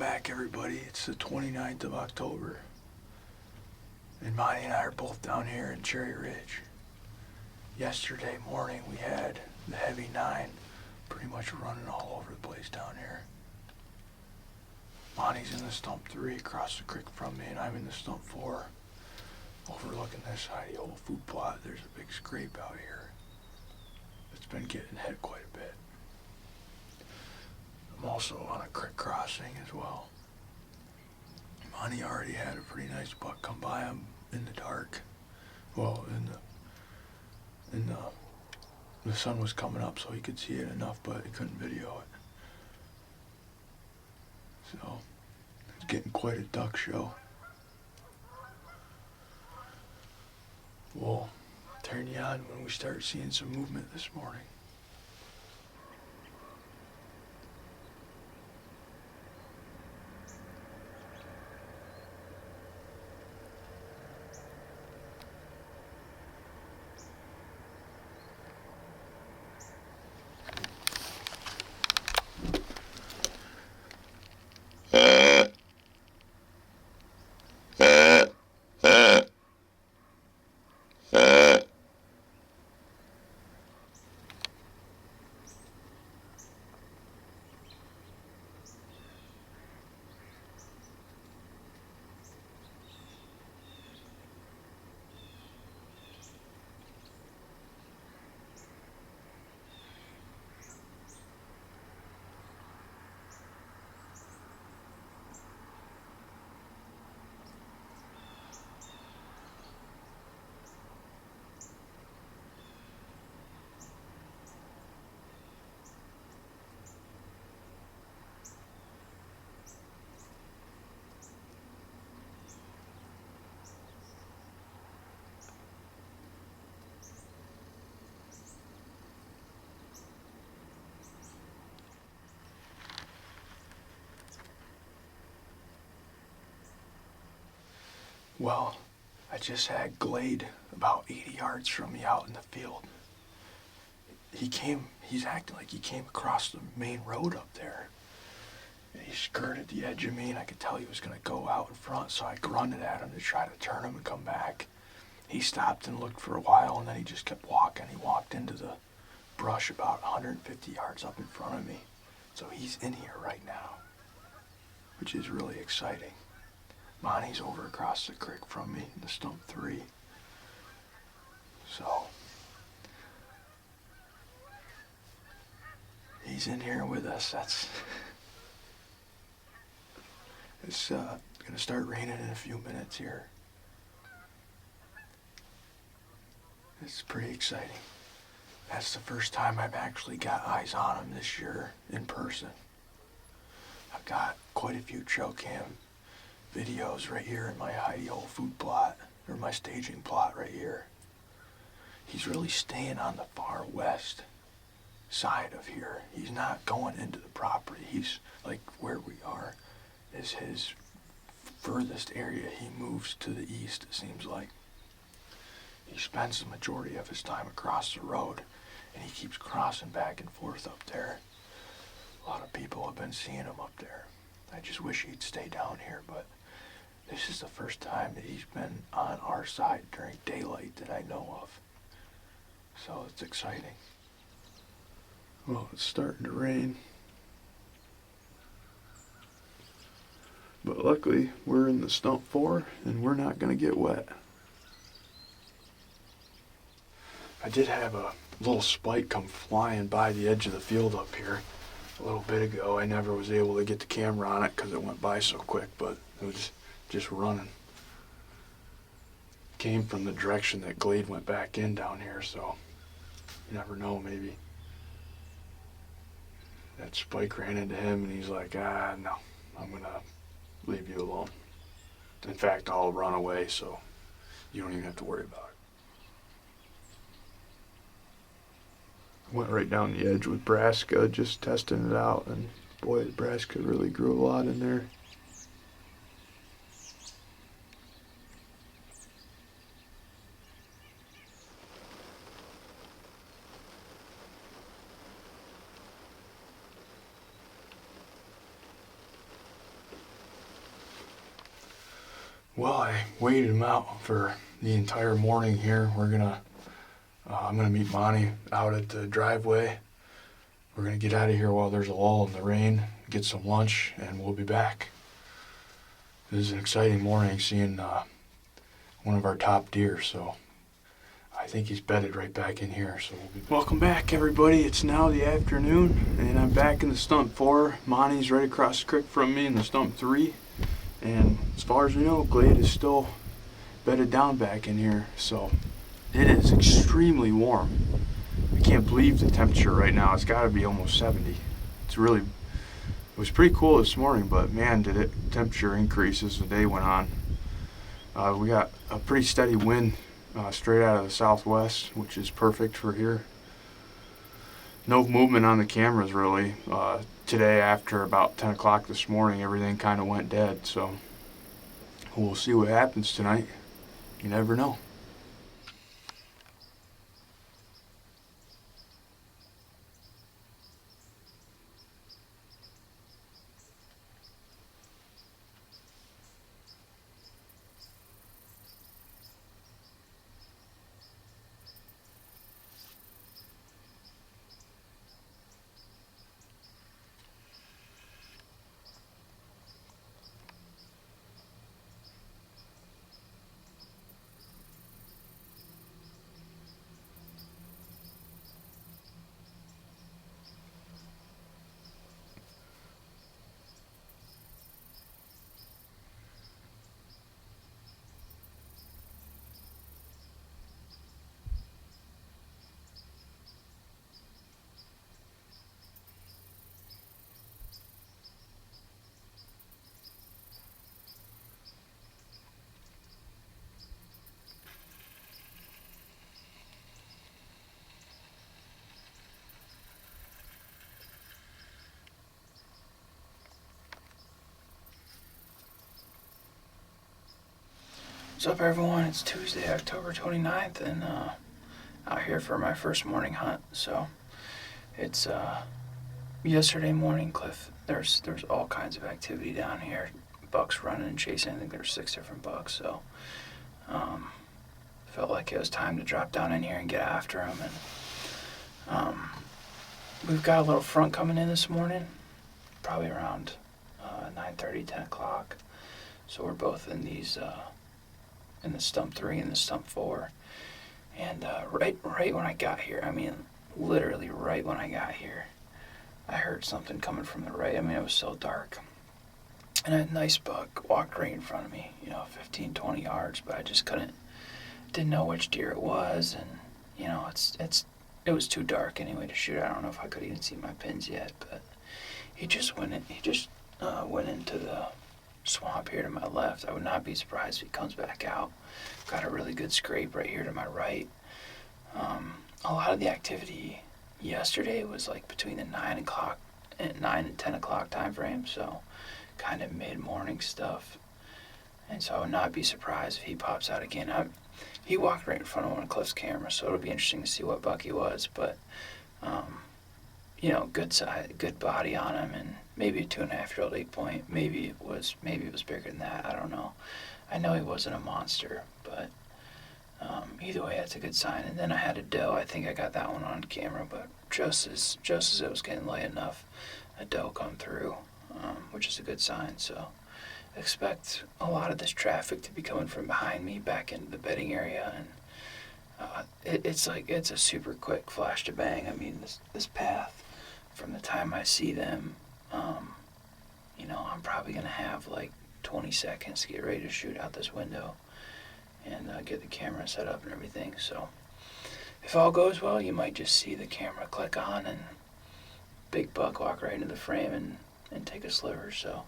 back, everybody. It's the 29th of October, and Monte and I are both down here in Cherry Ridge. Yesterday morning we had the heavy 9 pretty much running all over the place down here. Monte's in the stump 3 across the creek from me, and I'm in the stump 4 overlooking this side of the old food plot. There's a big scrape out here. It's been getting hit quite a bit. I'm also on a creek crossing as well. Monte already had a pretty nice buck come by him in the dark. Well, the sun was coming up, so he could see it enough, but he couldn't video it. So it's getting quite a duck show. We'll turn you on when we start seeing some movement this morning. Well, I just had Glade about 80 yards from me out in the field. He's acting like he came across the main road up there. And he skirted the edge of me, and I could tell he was going to go out in front, so I grunted at him to try to turn him and come back. He stopped and looked for a while, and then he just kept walking. He walked into the brush about 150 yards up in front of me. So he's in here right now, which is really exciting. Monte's over across the creek from me in the stump 3. So he's in here with us. It's gonna start raining in a few minutes here. It's pretty exciting. That's the first time I've actually got eyes on him this year in person. I've got quite a few trail cam videos right here in my old food plot, or my staging plot right here. He's really staying on the far west side of here. He's not going into the property. He's like where we are is his furthest area. He moves to the east, it seems like. He spends the majority of his time across the road, and he keeps crossing back and forth up there. A lot of people have been seeing him up there. I just wish he'd stay down here, but this is the first time that he's been on our side during daylight that I know of. So it's exciting. Well, it's starting to rain. But luckily, we're in the stump 4, and we're not going to get wet. I did have a little spike come flying by the edge of the field up here a little bit ago. I never was able to get the camera on it because it went by so quick, but it was just running. Came from the direction that Glade went back in down here, so you never know, maybe that spike ran into him and he's like, no, I'm gonna leave you alone. In fact, I'll run away, so you don't even have to worry about it. Went right down the edge with brassica, just testing it out, and boy, the brassica really grew a lot in there. Well, I waited him out for the entire morning here. I'm gonna meet Monty out at the driveway. We're gonna get out of here while there's a lull in the rain, get some lunch, and we'll be back. This is an exciting morning seeing one of our top deer, so I think he's bedded right back in here, so we'll be back. Welcome back, everybody. It's now the afternoon, and I'm back in the stump 4. Monty's right across the creek from me in the stump 3. And as far as we know, Glade is still bedded down back in here, so it is extremely warm. I can't believe the temperature right now. It's got to be almost 70. It was pretty cool this morning, but man, did it temperature increase as the day went on. We got a pretty steady wind straight out of the southwest, which is perfect for here. No movement on the cameras really. Today after about 10 o'clock this morning, everything kind of went dead, so we'll see what happens tonight. You never know. What's up, everyone? It's Tuesday, October 29th, and out here for my first morning hunt. So it's yesterday morning, Cliff. There's all kinds of activity down here. Bucks running and chasing. I think there's 6 different bucks. So felt like it was time to drop down in here and get after them. And we've got a little front coming in this morning, probably around 9:30, 10 o'clock. So we're both in these. In the stump 3 and the stump 4, and right when I got here, I mean literally right when I got here, I heard something coming from the right. I mean, it was so dark, and a nice buck walked right in front of me, 15, 20 yards, but I just didn't know which deer it was, and it was too dark anyway to shoot. I don't know if I could even see my pins yet, but he just went into the swamp here to my left. I would not be surprised if he comes back out. Got a really good scrape right here to my right. A lot of the activity yesterday was like between the 9 and 10 o'clock time frame, so kind of mid-morning stuff. And so I would not be surprised if he pops out again. He walked right in front of one of Cliff's cameras, so it'll be interesting to see what buck he was, but good size, good body on him, and maybe a 2.5-year-old 8-point. Maybe it was bigger than that. I don't know. I know he wasn't a monster, but either way, that's a good sign. And then I had a doe. I think I got that one on camera, but just as it was getting light enough, a doe come through, which is a good sign. So expect a lot of this traffic to be coming from behind me back into the bedding area, and it's a super quick flash to bang. I mean, this path, from the time I see them, I'm probably going to have like 20 seconds to get ready to shoot out this window and get the camera set up and everything. So if all goes well, you might just see the camera click on and big buck walk right into the frame and take a sliver. So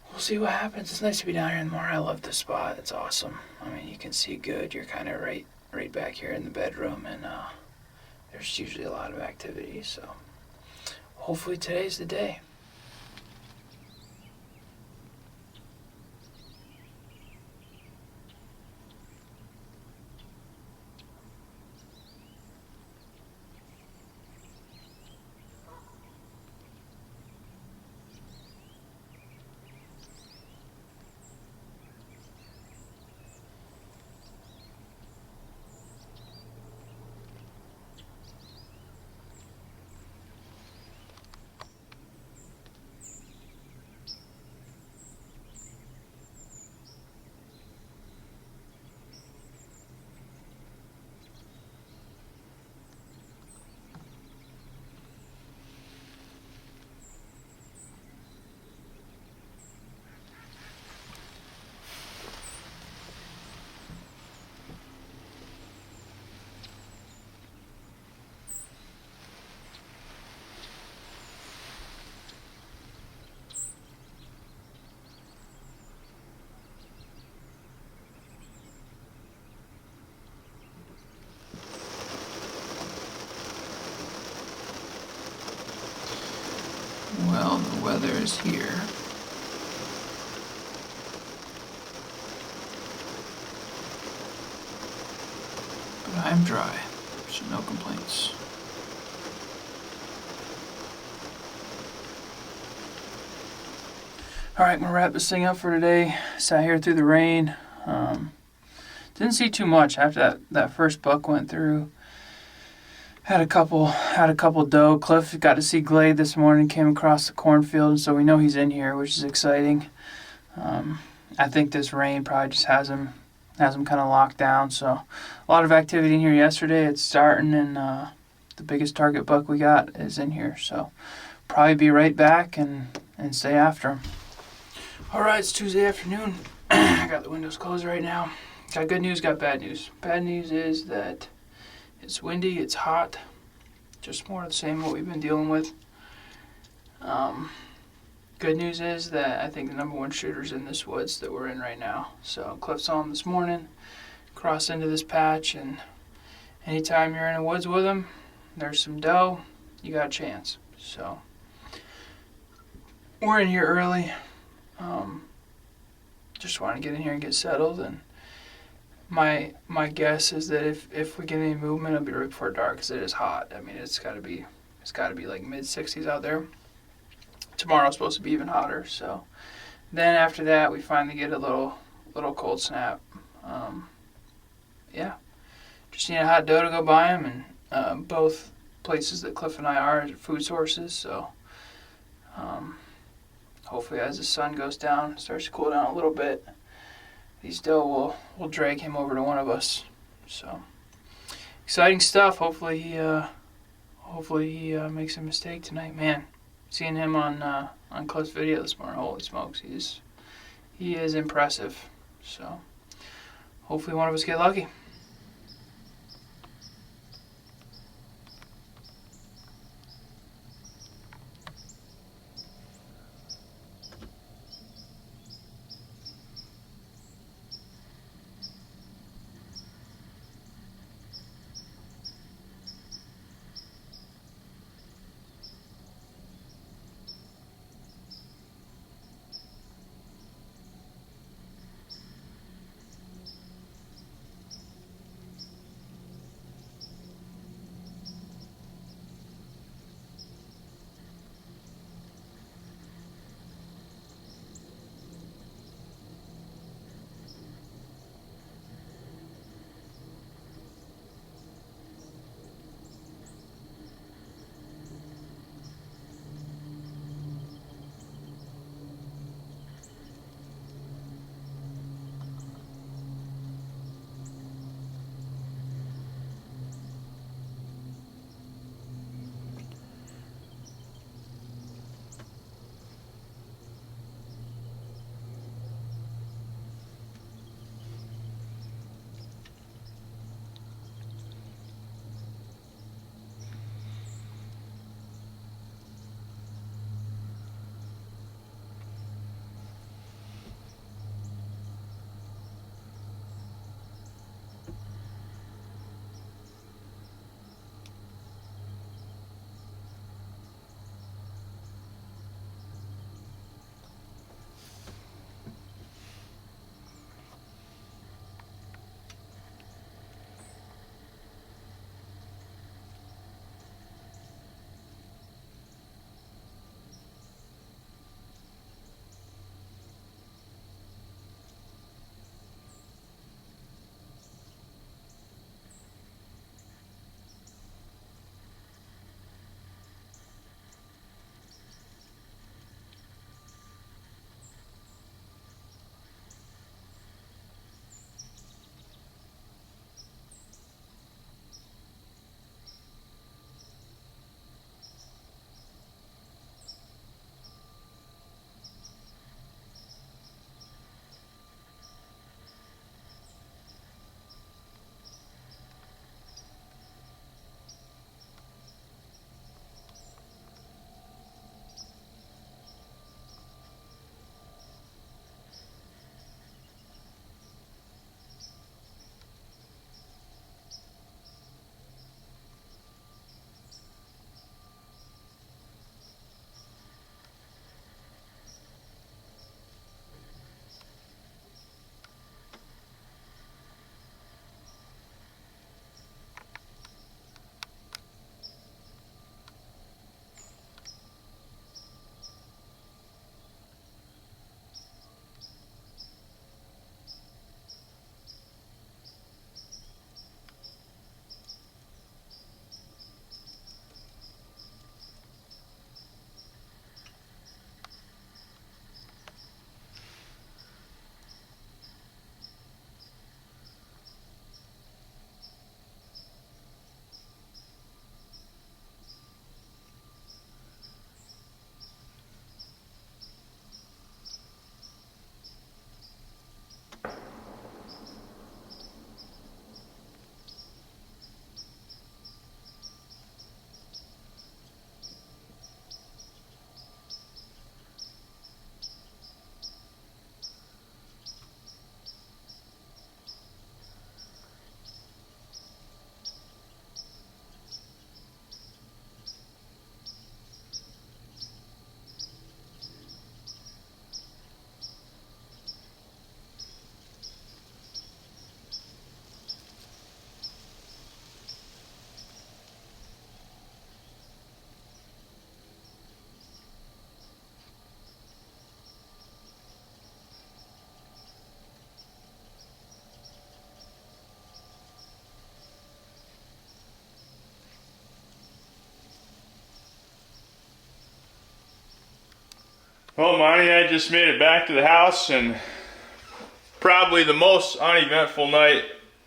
we'll see what happens. It's nice to be down here in the morning. I love this spot. It's awesome. I mean, you can see good. You're kind of right back here in the bedroom, and there's usually a lot of activity. So hopefully today's the day. weather is here. But I'm dry, so no complaints. Alright, I'm going to wrap this thing up for today. Sat here through the rain. Didn't see too much after that first buck went through. Had a couple doe. Cliff got to see Glade this morning, came across the cornfield, so we know he's in here, which is exciting. I think this rain probably just has him kind of locked down, so a lot of activity in here yesterday. It's starting, and the biggest target buck we got is in here, so probably be right back and stay after him. Alright, it's Tuesday afternoon. I got the windows closed right now. Got good news, got bad news. Bad news is that it's windy, it's hot. Just more of the same what we've been dealing with. Good news is that I think the number one shooter's in this woods that we're in right now. So Cliff saw him this morning, cross into this patch, and anytime you're in the woods with him, there's some doe, you got a chance. So we're in here early. Just want to get in here and get settled, and my guess is that if we get any movement, it'll be right before dark, because it is hot. I mean, it's got to be like mid-60s out there. Tomorrow's supposed to be even hotter. So then after that, we finally get a little cold snap. Yeah, just need a hot doe to go by him, and both places that Cliff and I are food sources. So hopefully, as the sun goes down, starts to cool down a little bit, these doe will drag him over to one of us. So exciting stuff. Hopefully he makes a mistake tonight. Man, seeing him on Cliff's video this morning, holy smokes, he is impressive. So hopefully one of us get lucky. Well, Monty and I just made it back to the house, and probably the most uneventful night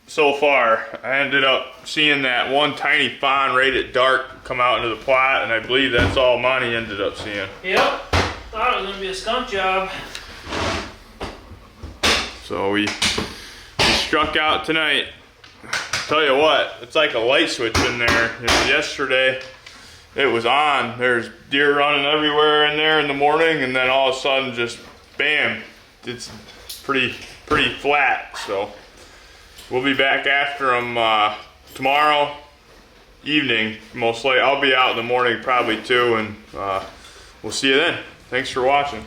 so far. I ended up seeing that one tiny fawn right at dark come out into the plot, and I believe that's all Monty ended up seeing. Yep. Thought it was gonna be a skunk job. So we struck out tonight. Tell you what, it's like a light switch in there. You know, yesterday it was on. There's deer running everywhere in there in the morning, and then all of a sudden, just bam, it's pretty flat. So we'll be back after them tomorrow evening, most likely. I'll be out in the morning probably too, and we'll see you then. Thanks for watching.